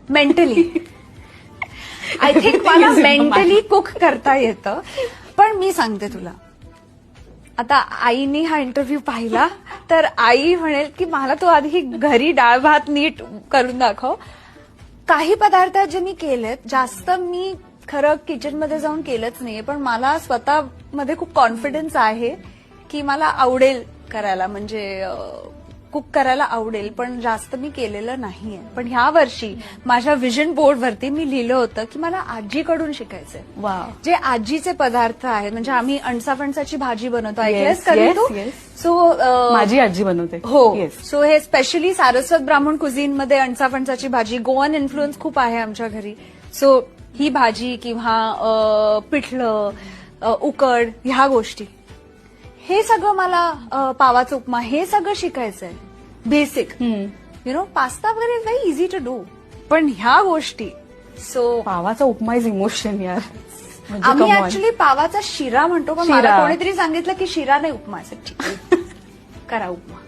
Mentally. I think मला mentally cook करता येतं. पण मी सांगते तुला, आता आईने हा इंटरव्ह्यू पाहिला तर आई म्हणेल की मला तू आधी घरी डाळ भात नीट करून दाखव. काही पदार्थ जे मी केलेत, जास्त मी खरं किचनमध्ये जाऊन केलंच नाहीये, पण मला स्वतःमध्ये खूप कॉन्फिडन्स आहे की मला आवडेल करायला, म्हणजे कुक करायला आवडेल, पण जास्त मी केलेलं नाहीये. पण ह्या वर्षी माझ्या विजन बोर्डवरती मी लिहिलं होतं की मला आजीकडून शिकायचंय. वा. जे आजीचे पदार्थ आहेत, म्हणजे आम्ही अणसाफणसाची भाजी बनवतो, ऐकलंस कधी तू? सो माझी आजी बनवते. हो. सो हे स्पेशली सारस्वत ब्राह्मण कुझीनमध्ये अणसाफणसाची भाजी, गोवन इन्फ्लुएन्स खूप आहे आमच्या घरी. सो ही भाजी किंवा पिठलं, उकड, ह्या गोष्टी, हे सगळं मला, पावाचा उपमा, हे सगळं शिकायचंय बेसिक. यु नो, पास्ता वगैरे is very easy to do, पण ह्या गोष्टी. सो पावाचा उपमा इज इमोशन यार. आम्ही ऍक्च्युली पावाचा शिरा म्हणतो, पण मला कोणीतरी सांगितलं की शिरा नाही, उपमा. करा उपमा.